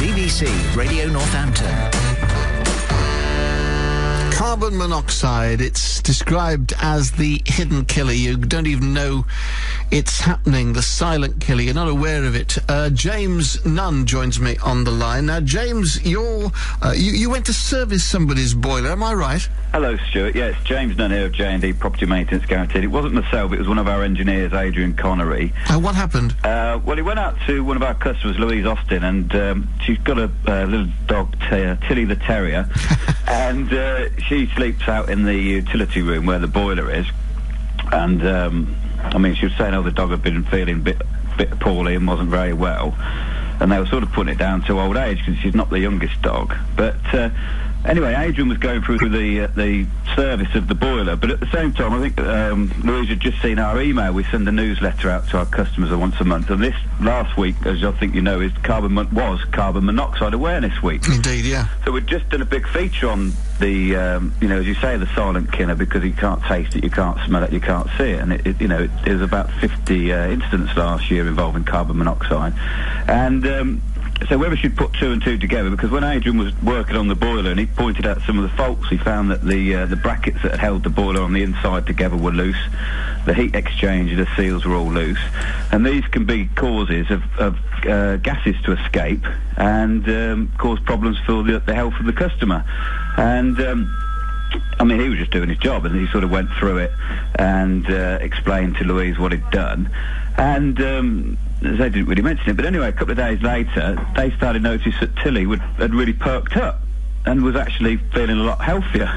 BBC Radio Northampton. Carbon monoxide, it's described as the hidden killer. You don't even know it's happening, the silent killer. You're not aware of it. James Nunn joins me on the line. Now, James, you went to service somebody's boiler, am I right? Hello, Stuart. Yeah, it's James Nunn here of J&D Property Maintenance Guaranteed. It wasn't myself, it was one of our engineers, Adrian Connery. What happened? Well, he went out to one of our customers, Louise Austin, and she's got a little dog, Tilly the Terrier, and she sleeps out in the utility room where the boiler is. And, I mean, she was saying, the dog had been feeling a bit poorly and wasn't very well. And they were sort of putting it down to old age because she's not the youngest dog. But anyway, Adrian was going through the service of the boiler, but at the same time, I think Louise had just seen our email. We send a newsletter out to our customers once a month, and this last week, as I think you know, was Carbon Monoxide Awareness Week. Indeed, yeah. So we'd just done a big feature on the, as you say, the silent killer, because you can't taste it, you can't smell it, you can't see it, and it was about 50 incidents last year involving carbon monoxide, and so whether she'd put two and two together, because when Adrian was working on the boiler and he pointed out some of the faults, he found that the brackets that had held the boiler on the inside together were loose, the heat exchanger, the seals were all loose, and these can be causes of gases to escape and cause problems for the health of the customer. And I mean, he was just doing his job, and he sort of went through it and explained to Louise what he'd done. And they didn't really mention it, but anyway, a couple of days later, they started to notice that Tilly had really perked up and was actually feeling a lot healthier.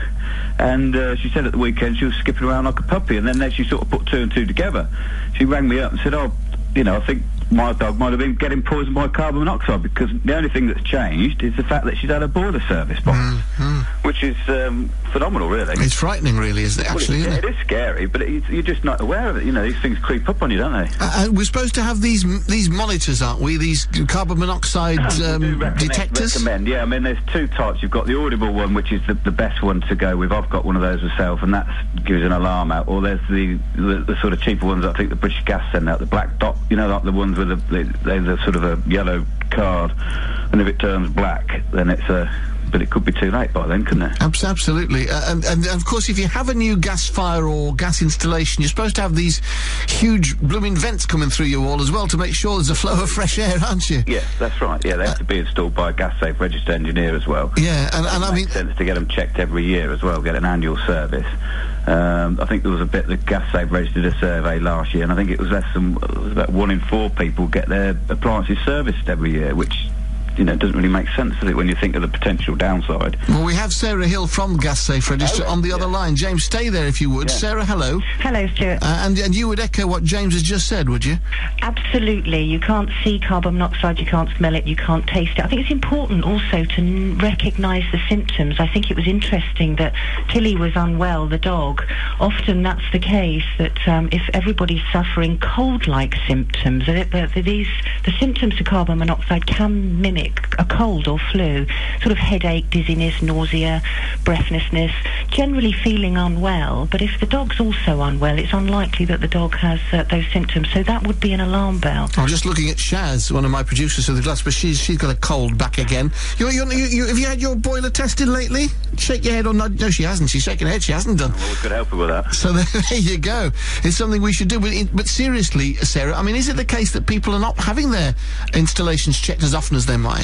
And she said at the weekend she was skipping around like a puppy, and then she sort of put two and two together. She rang me up and said, I think my dog might have been getting poisoned by carbon monoxide, because the only thing that's changed is the fact that she's had a boiler service box, which is phenomenal, really. It's frightening, really, isn't it, actually, isn't it? It is scary, but you're just not aware of it. These things creep up on you, don't they? We're supposed to have these monitors, aren't we? These carbon monoxide detectors? Recommend, yeah. I mean, there's two types. You've got the audible one, which is the best one to go with. I've got one of those myself, and that gives an alarm out. Or there's the sort of cheaper ones I think the British Gas send out, the black dot, like the ones with the sort of a yellow card, and if it turns black, then it's but it could be too late by then, couldn't it? Absolutely. And of course, if you have a new gas fire or gas installation, you're supposed to have these huge blooming vents coming through your wall as well to make sure there's a flow of fresh air, aren't you? Yes, that's right. Yeah, they have to be installed by a gas-safe registered engineer as well. Yeah, and I mean... It makes sense to get them checked every year as well, get an annual service. I think there was a bit that Gas Safe registered a survey last year, and I think it was about 1 in 4 people get their appliances serviced every year, which doesn't really make sense, does it, when you think of the potential downside? Well, we have Sarah Hill from Gas Safe Register on the other line. James, stay there if you would. Yeah. Sarah, hello. Hello, Stuart. And you would echo what James has just said, would you? Absolutely. You can't see carbon monoxide, you can't smell it, you can't taste it. I think it's important also to recognise the symptoms. I think it was interesting that Tilly was unwell, the dog. Often that's the case, that if everybody's suffering cold-like symptoms, the symptoms of carbon monoxide can mimic a cold or flu, sort of headache, dizziness, nausea, breathlessness, generally feeling unwell. But if the dog's also unwell, it's unlikely that the dog has those symptoms, so that would be an alarm bell. I'm just looking at Shaz, one of my producers of the glass, but she's got a cold back again. Have you had your boiler tested lately? Shake your head or nod. No, she hasn't. She's shaking her head. She hasn't done. Well, we could help her with that. So there you go. It's something we should do. But seriously, Sarah, I mean, is it the case that people are not having their installations checked as often as they might?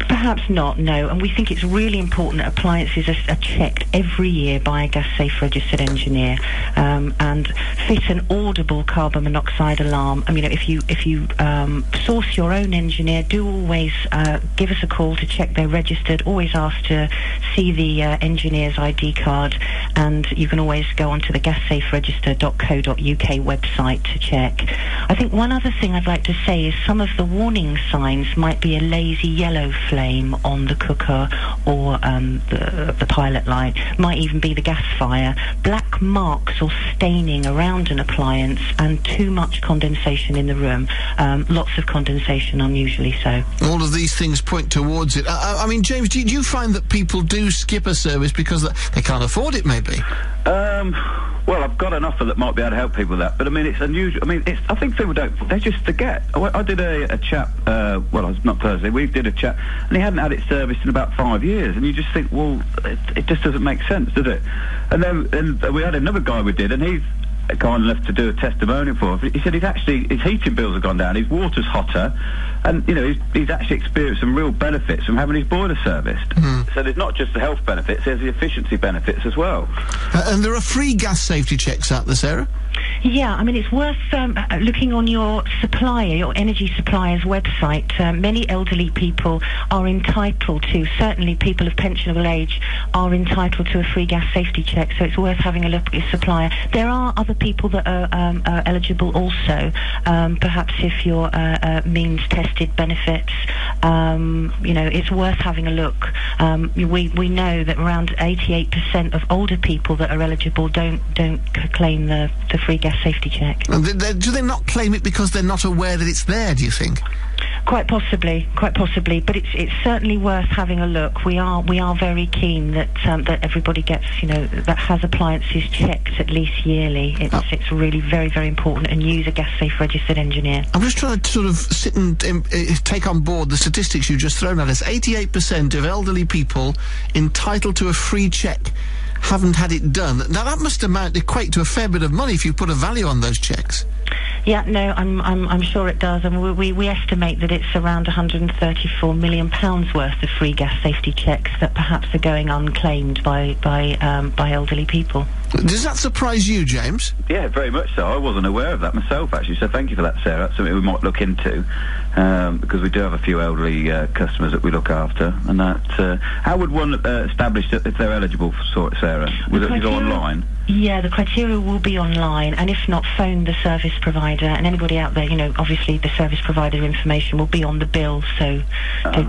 Perhaps not, no. And we think it's really important that appliances are checked every year by a Gas Safe registered engineer and fit an audible carbon monoxide alarm. I mean, if you source your own engineer, do always give us a call to check they're registered. Always ask to see the engineer's ID card, and you can always go onto the gassaferegister.co.uk website to check. I think one other thing I'd like to say is some of the warning signs might be a lazy yellow flame on the cooker or the pilot light, might even be the gas fire, black marks or staining around an appliance, and too much condensation in the room. Lots of condensation, unusually so. All of these things point towards it. I mean, James, do you find that people do skip a service because they can't afford it, maybe? Well, I've got an offer that might be able to help people with that, but I mean, it's unusual. I mean, I think people they just forget. I did a chap, well, it's not Thursday, we did a chat, and he hadn't had it serviced in about 5 years, and you just think, well, it just doesn't make sense, does it? And then we had another guy we did, and he's kind enough to do a testimonial for him. He said his heating bills have gone down, his water's hotter, and he's actually experienced some real benefits from having his boiler serviced. So there's not just the health benefits, there's the efficiency benefits as well. And there are free gas safety checks out there, Sarah? Yeah, I mean, it's worth looking on your energy supplier's website. Many elderly people are entitled to, certainly people of pensionable age, are entitled to a free gas safety check, so it's worth having a look at your supplier. There are other people that are eligible also, perhaps if you're means tested benefits, it's worth having a look. We know that around 88% of older people that are eligible don't claim the free gas safety check. Do they not claim it because they're not aware that it's there, do you think? Quite possibly, but it's certainly worth having a look. We are very keen that everybody gets, that has appliances checked at least yearly. It's really very, very important, and use a gas safe registered engineer. I'm just trying to sort of sit and take on board the statistics you've just thrown at us. 88% of elderly people entitled to a free check haven't had it done. Now that must equate to a fair bit of money if you put a value on those checks. Yeah, no, I'm sure it does, and we estimate that it's around £134 million worth of free gas safety checks that perhaps are going unclaimed by elderly people. Does that surprise you, James? Yeah, very much so. I wasn't aware of that myself, actually, so thank you for that, Sarah. That's something we might look into, because we do have a few elderly customers that we look after, and that... how would one establish that if they're eligible for it, Sarah? Would it go online? Yeah, the criteria will be online, and if not, phone the service provider, and anybody out there, obviously the service provider information will be on the bill, so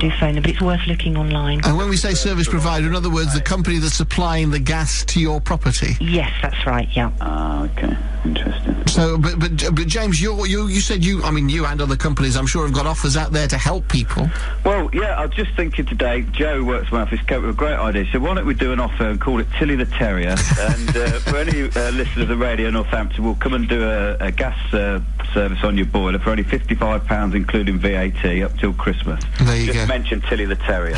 do phone them, but it's worth looking online. And when we say service provider, in other words, the company that's supplying the gas to your property? Yes, that's right, yeah. Okay, interesting. So, but James, you said you and other companies, I'm sure, have got offers out there to help people. Well, yeah, I was just thinking today, Joe works in my office, came up with a great idea, so why don't we do an offer and call it Tilly the Terrier, and for any listeners of Radio Northampton, we'll come and do a gas service on your boiler for only £55, including VAT, up till Christmas. There you just go. mention Tilly the Terrier.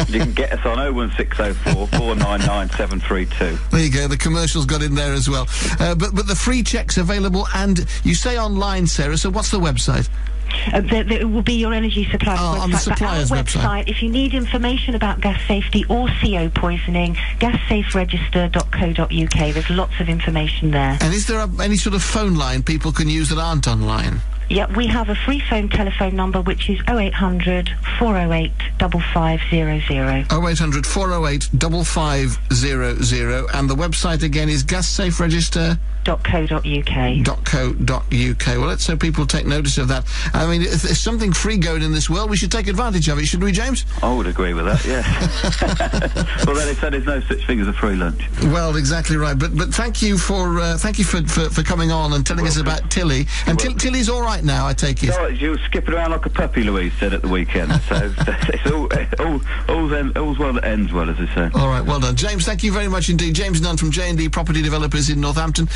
You can get us on 01604 499 732. There you go, the commercials got in there as well. But the free check's available, and you say online, Sarah, so what's the website? It will be your energy supplier website. On the supplier's website. If you need information about gas safety or CO poisoning, gassaferegister.co.uk. There's lots of information there. And is there any sort of phone line people can use that aren't online? Yeah, we have a free phone telephone number, which is 0800 408 5500. 0800 408 5500, and the website again is gassaferegister.co.uk. Well, let's hope people take notice of that. I mean, if there's something free going in this world, we should take advantage of it, shouldn't we, James? I would agree with that, yes. Well, then they said there's no such thing as a free lunch. Well, exactly right. But thank you for coming on and telling us about Tilly. And Tilly's all right now, I take it. No, she was skipping around like a puppy, Louise said at the weekend. So it's all's well that ends well, as they say. All right, well done, James. Thank you very much indeed. James Nunn from J&D Property Developers in Northampton.